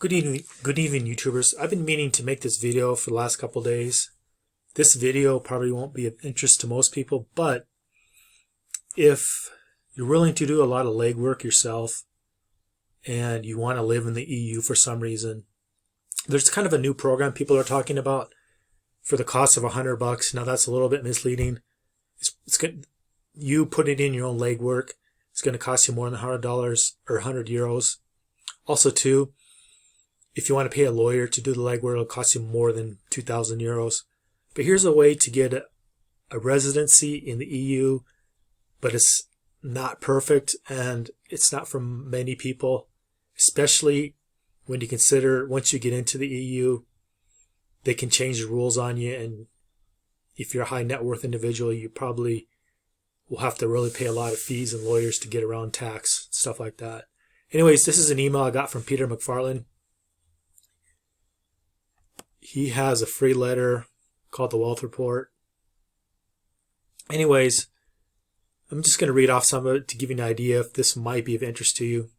Good evening, YouTubers. I've been meaning to make this video for the last couple days. This video probably won't be of interest to most people, but if you're willing to do a lot of legwork yourself and you want to live in the EU for some reason, there's kind of a new program people are talking about for the cost of $100. Now that's a little bit misleading. It's good. You put it in your own legwork. It's going to cost you more than $100 or €100. Also, too, if you want to pay a lawyer to do the legwork, it'll cost you more than €2,000. But here's a way to get a residency in the EU, but it's not perfect and it's not for many people, especially when you consider once you get into the EU, they can change the rules on you. And if you're a high net worth individual, you probably will have to really pay a lot of fees and lawyers to get around tax, stuff like that. Anyways, this is an email I got from Peter McFarlane. He has a free letter called the Wealth Report. Anyways, I'm just going to read off some of it to give you an idea if this might be of interest to you.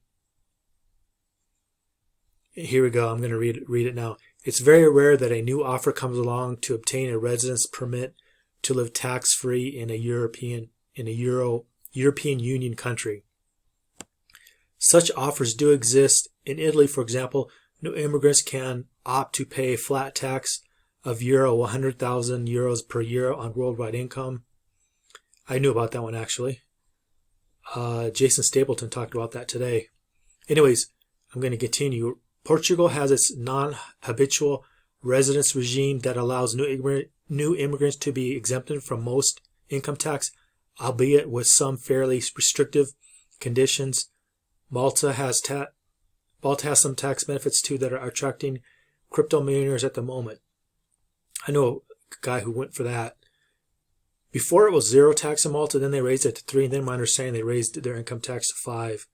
Here we go. I'm going to read it now. It's very rare that a new offer comes along to obtain a residence permit to live tax-free in a European Union country. Such offers do exist. In Italy, for example, new immigrants can opt to pay a flat tax of €100,000 per year on worldwide income. I knew about that one, actually. Jason Stapleton talked about that today. Anyways, I'm going to continue. Portugal has its non-habitual residence regime that allows new immigrants to be exempted from most income tax, albeit with some fairly restrictive conditions. Malta has some tax benefits too that are attracting crypto millionaires at the moment. I know a guy who went for that. Before it was 0 tax in Malta, then they raised it to 3, and then my understanding they raised their income tax to 5.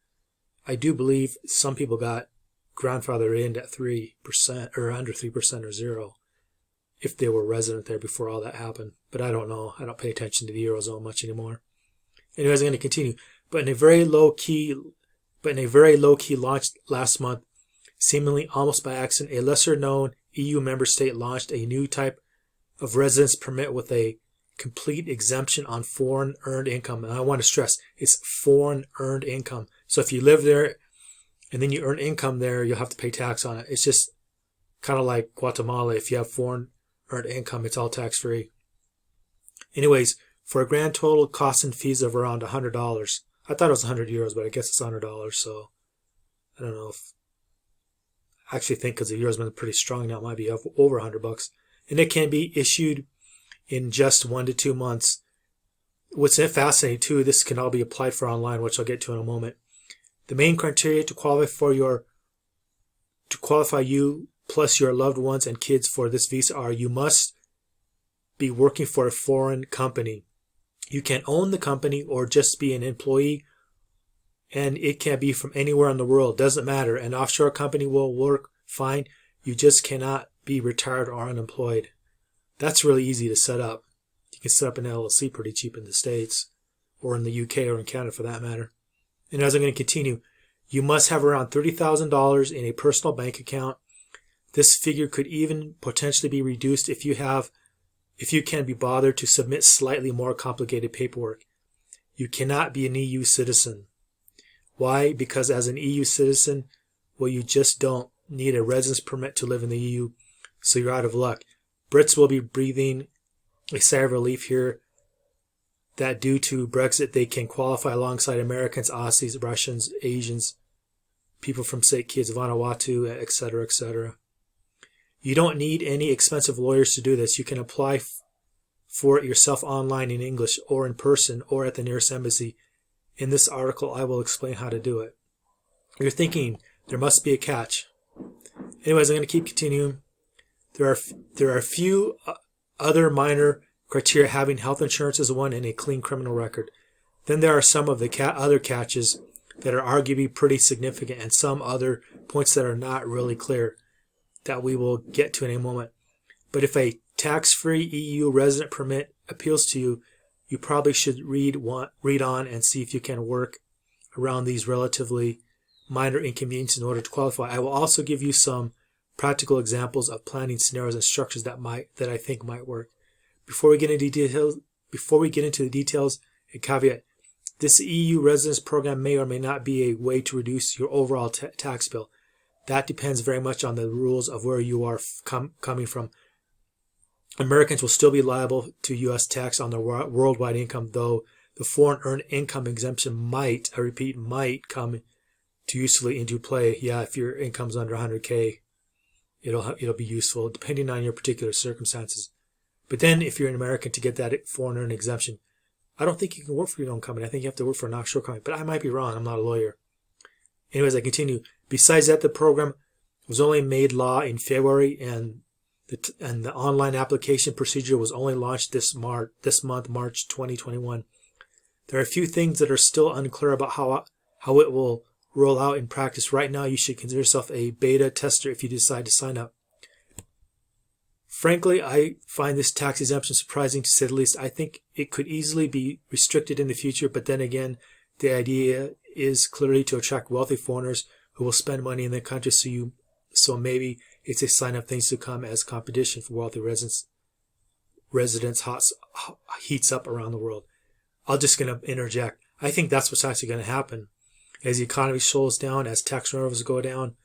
I do believe some people got grandfathered in at 3% or under 3% or 0 if they were resident there before all that happened. But I don't know. I don't pay attention to the Eurozone much anymore. Anyways, I'm going to continue. But in a very low key launch last month, seemingly almost by accident, a lesser known EU member state launched a new type of residence permit with a complete exemption on foreign earned income. And I want to stress, it's foreign earned income. So if you live there and then you earn income there, you'll have to pay tax on it. It's just kind of like Guatemala. If you have foreign earned income, it's all tax free. Anyways, for a grand total cost and fees of around $100. I thought it was €100, but I guess it's $100. So I don't know if I actually think because the euro's been pretty strong now, it might be over $100. And it can be issued in just 1 to 2 months. What's fascinating too, this can all be applied for online, which I'll get to in a moment. The main criteria to qualify you plus your loved ones and kids for this visa are: you must be working for a foreign company. You can own the company or just be an employee, and it can be from anywhere in the world. Doesn't matter. An offshore company will work fine. You just cannot be retired or unemployed. That's really easy to set up. You can set up an LLC pretty cheap in the States or in the UK or in Canada for that matter. And as I'm going to continue, you must have around $30,000 in a personal bank account. This figure could even potentially be reduced if you can be bothered to submit slightly more complicated paperwork. You cannot be an EU citizen. Why? Because as an EU citizen, well, you just don't need a residence permit to live in the EU, so you're out of luck. Brits will be breathing a sigh of relief here that due to Brexit, they can qualify alongside Americans, Aussies, Russians, Asians, people from St. Kitts, Vanuatu, etc., etc. You don't need any expensive lawyers to do this. You can apply for it yourself online in English or in person or at the nearest embassy. In this article, I will explain how to do it. You're thinking, there must be a catch. Anyways, I'm going to keep continuing. There are a few other minor criteria. Having health insurance is one and a clean criminal record. Then there are some of the other catches that are arguably pretty significant and some other points that are not really clear that we will get to in a moment. But if a tax-free EU resident permit appeals to you, you probably should read on and see if you can work around these relatively minor inconvenience in order to qualify. I will also give you some practical examples of planning scenarios and structures that I think might work. Before we get into the details, a caveat: this EU residence program may or may not be a way to reduce your overall tax bill. That depends very much on the rules of where you are coming from. Americans will still be liable to U.S. tax on their worldwide income, though the foreign earned income exemption might, I repeat, might come to usefully into play. Yeah, if your income's under 100K, it'll be useful depending on your particular circumstances. But then if you're an American to get that foreign earned exemption, I don't think you can work for your own company. I think you have to work for an offshore company, but I might be wrong. I'm not a lawyer. Anyways, I continue. Besides that, the program was only made law in February, and the online application procedure was only launched this month, March 2021. There are a few things that are still unclear about how it will roll out in practice. Right now, you should consider yourself a beta tester if you decide to sign up. Frankly, I find this tax exemption surprising to say the least. I think it could easily be restricted in the future, but then again, the idea is clearly to attract wealthy foreigners who will spend money in the country, so maybe it's a sign of things to come as competition for wealthy residents heats up around the world. I'm just going to interject. I think that's what's actually going to happen. As the economy slows down, as tax revenues go down,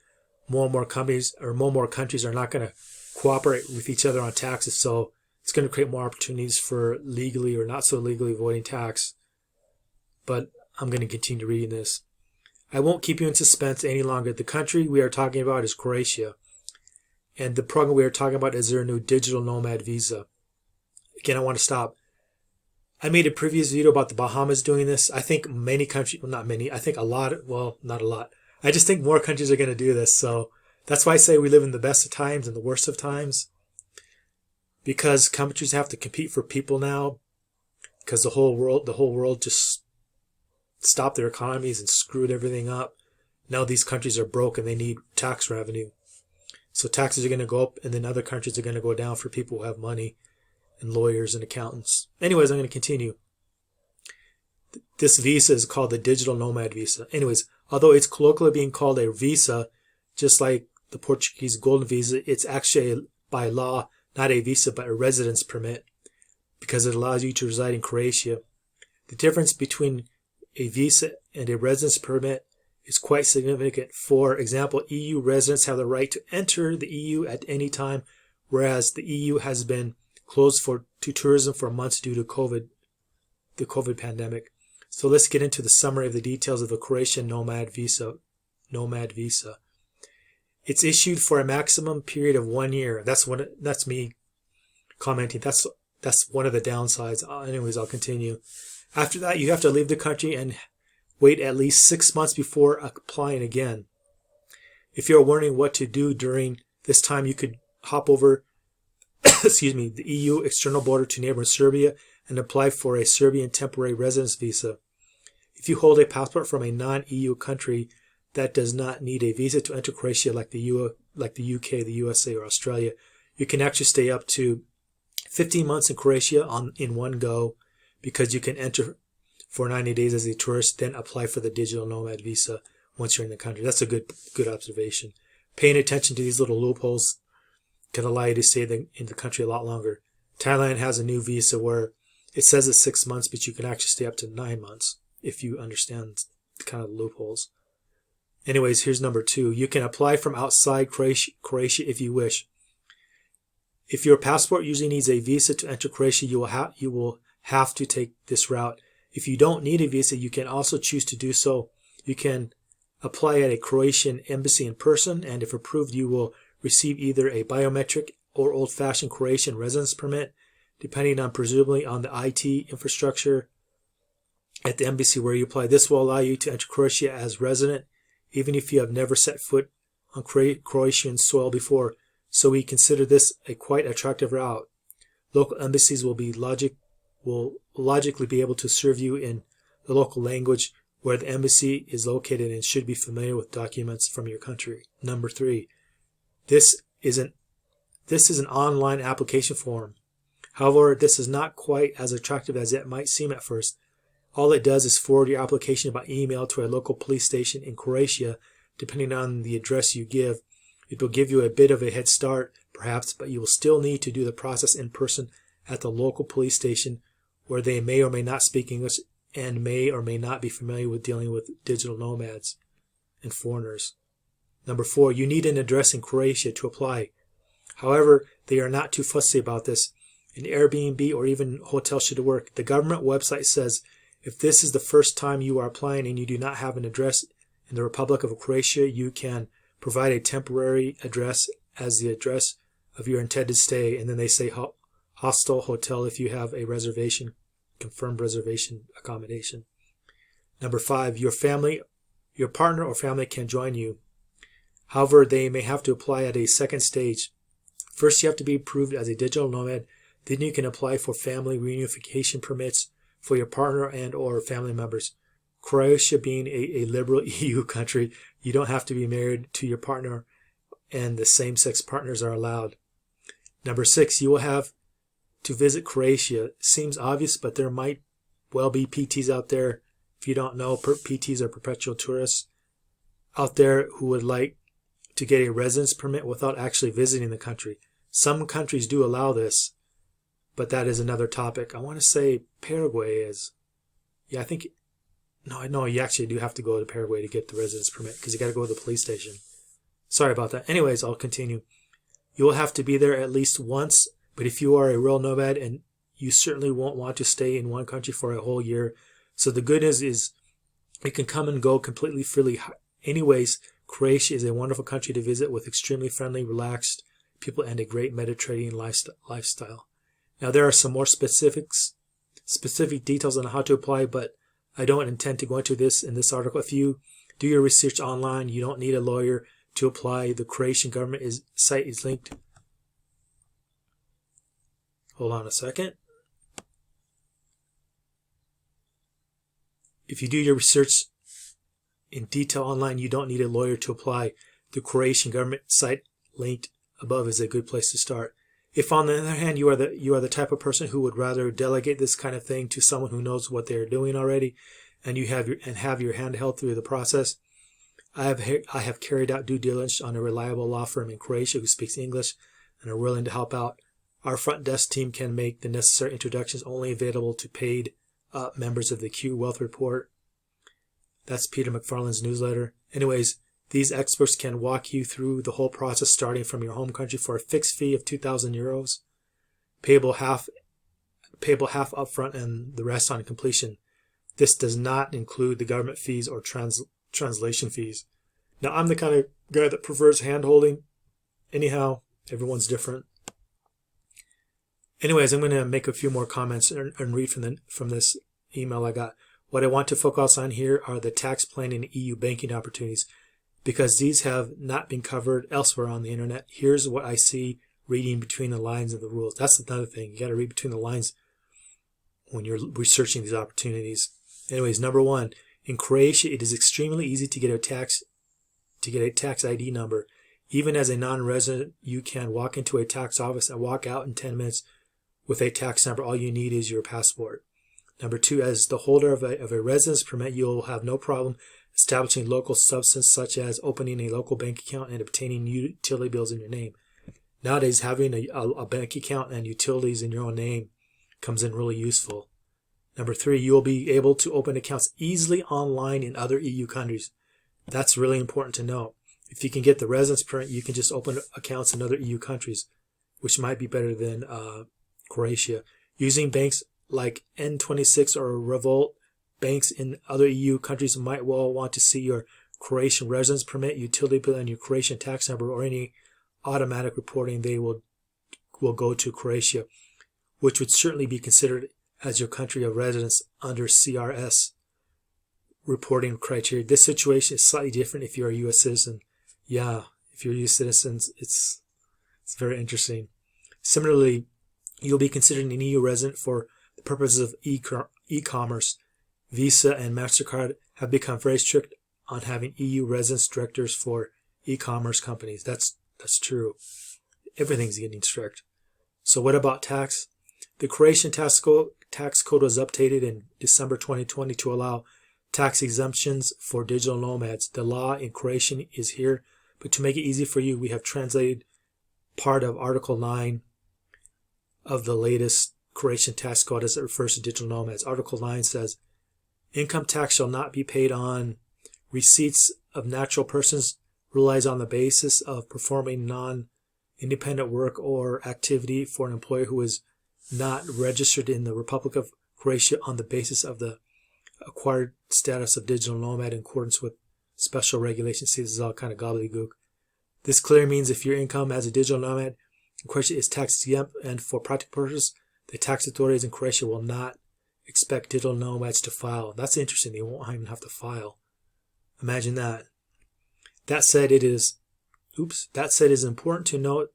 more and more countries are not going to cooperate with each other on taxes, so it's going to create more opportunities for legally or not so legally avoiding tax. But I'm going to continue reading this. I won't keep you in suspense any longer. The country we are talking about is Croatia. And the program we are talking about is their new digital nomad visa. Again, I want to stop. I made a previous video about the Bahamas doing this. I think many countries, well, not many, I think a lot, well, not a lot. I just think more countries are going to do this. So that's why I say we live in the best of times and the worst of times. Because countries have to compete for people now. Because the whole world just stopped their economies and screwed everything up. Now these countries are broke and they need tax revenue. So taxes are going to go up, and then other countries are going to go down for people who have money and lawyers and accountants. Anyways, I'm going to continue. This visa is called the digital nomad visa. Anyways, although it's colloquially being called a visa, just like the Portuguese golden visa, it's actually by law not a visa but a residence permit because it allows you to reside in Croatia. The difference between a visa and a residence permit is quite significant. For example, EU residents have the right to enter the EU at any time, whereas the EU has been closed to tourism for months due to the COVID pandemic. So let's get into the summary of the details of the Croatian Nomad visa. It's issued for a maximum period of 1 year. That's me commenting. That's one of the downsides. Anyways, I'll continue. After that, you have to leave the country and wait at least 6 months before applying again. If you're wondering what to do during this time, you could hop over the EU external border to neighboring Serbia and apply for a Serbian temporary residence visa. If you hold a passport from a non-EU country that does not need a visa to enter Croatia, like the UK, the USA, or Australia, you can actually stay up to 15 months in Croatia in one go, because you can enter for 90 days as a tourist, then apply for the digital nomad visa once you're in the country. That's a good observation. Paying attention to these little loopholes can allow you to stay in the country a lot longer. Thailand has a new visa where it says it's 6 months, but you can actually stay up to 9 months if you understand the kind of loopholes. Anyways, here's number 2. You can apply from outside Croatia if you wish. If your passport usually needs a visa to enter Croatia, you will have to take this route. If you don't need a visa, you can also choose to do so. You can apply at a Croatian embassy in person, and if approved, you will receive either a biometric or old-fashioned Croatian residence permit, depending on presumably on the IT infrastructure at the embassy where you apply. This will allow you to enter Croatia as resident, even if you have never set foot on Croatian soil before. So we consider this a quite attractive route. Local embassies will logically be able to serve you in the local language where the embassy is located and should be familiar with documents from your country. Number 3, this is an online application form. However, this is not quite as attractive as it might seem at first. All it does is forward your application by email to a local police station in Croatia depending on the address you give. It will give you a bit of a head start, perhaps, but you will still need to do the process in person at the local police station, where they may or may not speak English and may or may not be familiar with dealing with digital nomads and foreigners. Number 4, you need an address in Croatia to apply. However, they are not too fussy about this. An Airbnb or even hotel should work. The government website says if this is the first time you are applying and you do not have an address in the Republic of Croatia, you can provide a temporary address as the address of your intended stay, and then they say hostel hotel if you have a reservation, confirmed reservation accommodation. Number 5, your partner or family can join you. However, they may have to apply at a second stage. First, you have to be approved as a digital nomad. Then you can apply for family reunification permits for your partner and or family members. Croatia being a liberal EU country, you don't have to be married to your partner, and the same-sex partners are allowed. Number 6, you will have to visit Croatia. Seems obvious, but there might well be PTs out there. If you don't know, PTs are perpetual tourists out there who would like to get a residence permit without actually visiting the country. Some countries do allow this, but that is another topic. I want to say Paraguay is. Yeah, I think. No, you actually do have to go to Paraguay to get the residence permit because you got to go to the police station. Sorry about that. Anyways, I'll continue. You will have to be there at least once, but if you are a real nomad, and you certainly won't want to stay in one country for a whole year. So the good news is you can come and go completely freely. Anyways, Croatia is a wonderful country to visit with extremely friendly, relaxed people and a great Mediterranean lifestyle. Now, there are some more specific details on how to apply, but I don't intend to go into this in this article. If you do your research online, you don't need a lawyer to apply. The Croatian government site is linked. Hold on a second. If you do your research in detail online, you don't need a lawyer to apply. The Croatian government site linked above is a good place to start. If, on the other hand, you are the type of person who would rather delegate this kind of thing to someone who knows what they are doing already, and you have your hand held through the process, I have carried out due diligence on a reliable law firm in Croatia who speaks English and are willing to help out. Our front desk team can make the necessary introductions, only available to paid members of the Q Wealth Report. That's Peter McFarlane's newsletter. Anyways, these experts can walk you through the whole process starting from your home country for a fixed fee of 2,000 euros, payable half upfront and the rest on completion. This does not include the government fees or translation fees. Now, I'm the kind of guy that prefers hand-holding. Anyhow, everyone's different. Anyways, I'm going to make a few more comments and read from this email I got. What I want to focus on here are the tax planning and EU banking opportunities, because these have not been covered elsewhere on the internet. Here's what I see reading between the lines of the rules. That's another thing. You got to read between the lines when you're researching these opportunities. Anyways, number 1, in Croatia, it is extremely easy to get a tax ID number. Even as a non-resident, you can walk into a tax office and walk out in 10 minutes with a tax number. All you need is your passport. Number 2, as the holder of a residence permit, you'll have no problem establishing local substance, such as opening a local bank account and obtaining utility bills in your name. Nowadays, having a bank account and utilities in your own name comes in really useful. Number 3, you will be able to open accounts easily online in other EU countries. That's really important to know. If you can get the residence permit, you can just open accounts in other EU countries, which might be better than Croatia. Using banks like N26 or Revolt, banks in other EU countries might well want to see your Croatian residence permit, utility bill, and your Croatian tax number, or any automatic reporting. They will go to Croatia, which would certainly be considered as your country of residence under CRS reporting criteria. This situation is slightly different if you're a U.S. citizen. Yeah, if you're a U.S. citizen, it's very interesting. Similarly, you'll be considered an EU resident for the purposes of e-commerce. Visa and MasterCard have become very strict on having EU residence directors for e-commerce companies. That's true. Everything's getting strict. So what about tax? The Croatian tax code was updated in December 2020 to allow tax exemptions for digital nomads. The law in Croatian is here, but to make it easy for you, we have translated part of Article 9 of the latest Croatian tax code as it refers to digital nomads. Article 9 says, income tax shall not be paid on receipts of natural persons relies on the basis of performing non-independent work or activity for an employer who is not registered in the Republic of Croatia on the basis of the acquired status of digital nomad in accordance with special regulations. See, this is all kind of gobbledygook. This clearly means if your income as a digital nomad in Croatia is tax exempt, and for practical purposes, the tax authorities in Croatia will not expect digital nomads to file. That's interesting. They won't even have to file. Imagine that. That said, it is important to note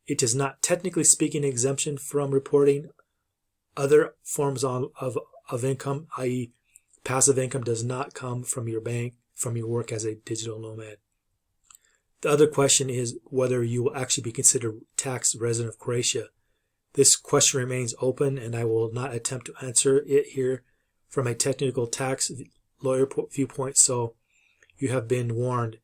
it is not technically speaking an exemption from reporting other forms of income, i.e. passive income does not come from your bank, from your work as a digital nomad. The other question is whether you will actually be considered tax resident of Croatia. This question remains open, and I will not attempt to answer it here from a technical tax lawyer viewpoint, so you have been warned.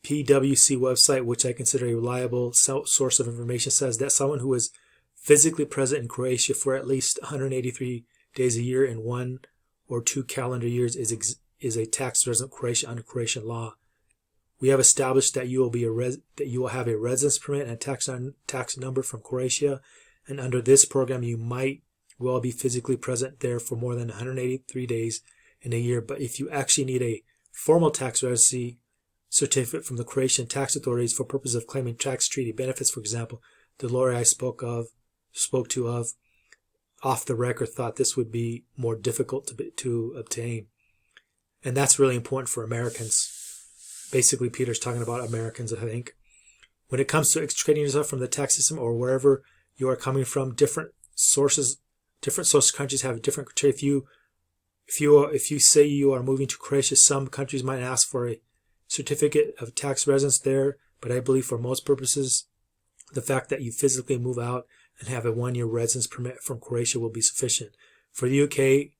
PwC website, which I consider a reliable source of information, says that someone who is physically present in Croatia for at least 183 days a year in 1 or 2 calendar years is a tax resident of Croatia under Croatian law. We have established that you will have a residence permit and tax number from Croatia, and under this program you might well be physically present there for more than 183 days in a year. But if you actually need a formal tax residency certificate from the Croatian tax authorities for purpose of claiming tax treaty benefits, for example, the lawyer I spoke to off the record thought this would be more difficult to obtain. And that's really important for Americans. Basically, Peter's talking about Americans, I think. When it comes to extricating yourself from the tax system or wherever you are coming from, different source countries have different criteria. If you say you are moving to Croatia, some countries might ask for a certificate of tax residence there, but I believe for most purposes, the fact that you physically move out and have a 1-year residence permit from Croatia will be sufficient. For the UK,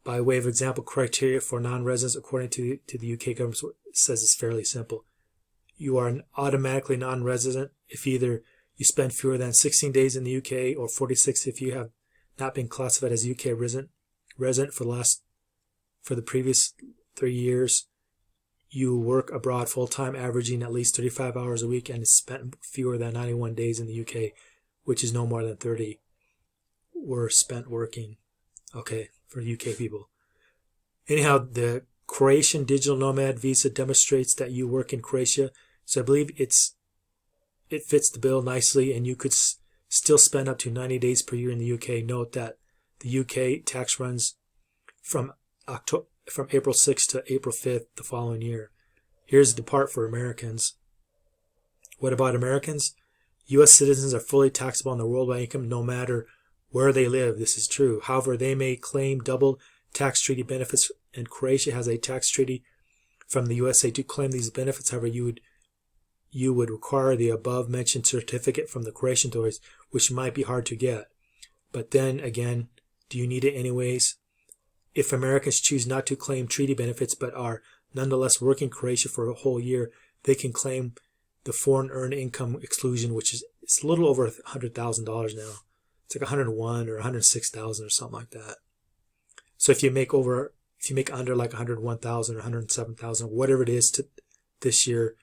by way of example, criteria for non-residents according to the UK government says it's fairly simple. You are automatically non-resident if either you spend fewer than 16 days in the UK or 46 if you have not been classified as UK resident for the previous 3 years. You work abroad full-time, averaging at least 35 hours a week, and spent fewer than 91 days in the UK, which is no more than 30 were spent working. Okay, for UK people. Anyhow, the Croatian digital nomad visa demonstrates that you work in Croatia, so I believe it fits the bill nicely, and you could still spend up to 90 days per year in the UK. Note that the UK tax runs from April 6th to April 5th the following year. Here's the part for Americans. What about Americans? U.S. citizens are fully taxable on their worldwide income no matter where they live. This is true. However, they may claim double tax treaty benefits, and Croatia has a tax treaty from the USA. To claim these benefits, however, you would require the above-mentioned certificate from the Croatian authorities, which might be hard to get. But then again, do you need it anyways? If Americans choose not to claim treaty benefits but are nonetheless working Croatia for a whole year, they can claim the foreign earned income exclusion, which is it's a little over $100,000 now. It's like 101 or 106,000 or something like that. So if you make under like 101,000 or 107,000, whatever it is this year,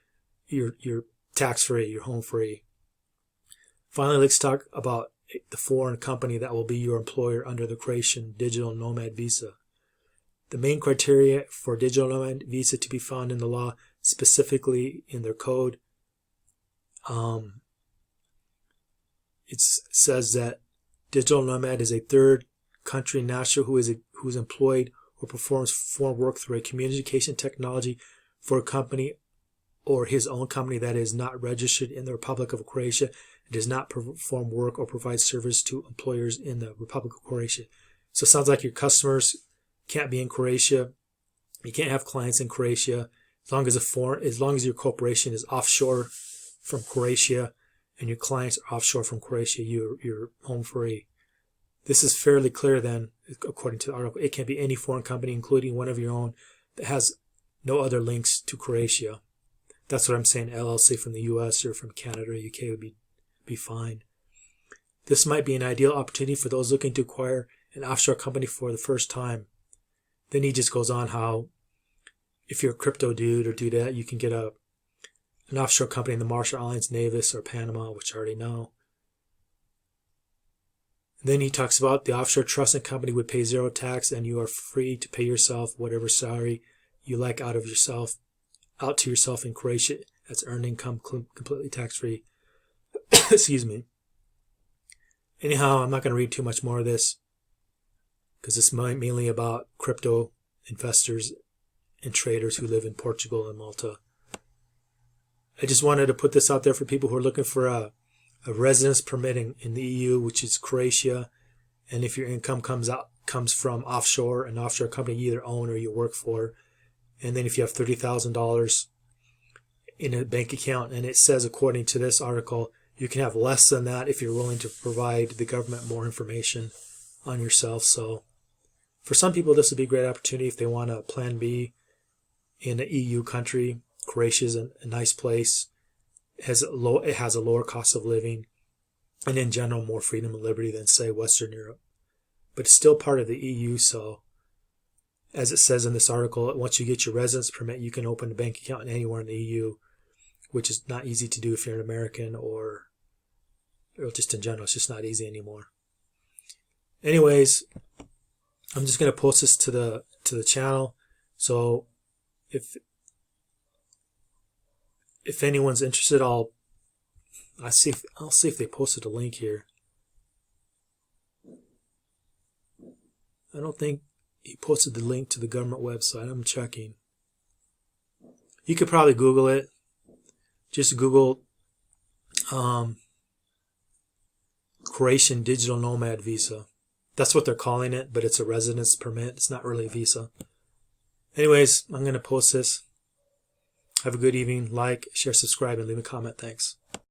you're tax free, you're home free. Finally, let's talk about the foreign company that will be your employer under the Croatian digital nomad visa. The main criteria for digital nomad visa to be found in the law, specifically in their code, it says that digital nomad is a third country national who is employed or performs foreign work through a communication technology for a company or his own company that is not registered in the Republic of Croatia and does not perform work or provide service to employers in the Republic of Croatia. So it sounds like your customers can't be in Croatia. You can't have clients in Croatia as long as your corporation is offshore from Croatia and your clients are offshore from Croatia. You're home free. This is fairly clear then. according to the article. It can be any foreign company, including one of your own, that has no other links to Croatia. That's what I'm saying. LLC from the US or from Canada or UK would be fine. This might be an ideal opportunity for those looking to acquire an offshore company for the first time. Then he just goes on how if you're a crypto dude or dudette, you can get an offshore company in the Marshall Islands, Nevis, or Panama, which I already know. Then he talks about the offshore trust and company would pay zero tax, and you are free to pay yourself whatever salary you like out to yourself in Croatia. That's earned income, completely tax-free. Excuse me. Anyhow, I'm not going to read too much more of this because it's mainly about crypto investors and traders who live in Portugal and Malta. I just wanted to put this out there for people who are looking for a residence permit in the EU, which is Croatia, and if your income comes from offshore, an offshore company you either own or you work for, and then if you have $30,000 in a bank account, and it says according to this article, you can have less than that if you're willing to provide the government more information on yourself. So for some people, this would be a great opportunity if they want a plan B in an EU country. Croatia is a nice place. It has a lower cost of living, and in general more freedom and liberty than, say, Western Europe. But it's still part of the EU, so as it says in this article, once you get your residence permit, you can open a bank account anywhere in the EU, which is not easy to do if you're an American or just in general. It's just not easy anymore. Anyways, I'm just going to post this to the channel, so if anyone's interested, I'll see if they posted a link here. I don't think he posted the link to the government website. I'm checking. You could probably Google it. Just Google Croatian digital nomad visa. That's what they're calling it, but it's a residence permit. It's not really a visa. Anyways, I'm going to post this. Have a good evening. Like, share, subscribe, and leave a comment. Thanks.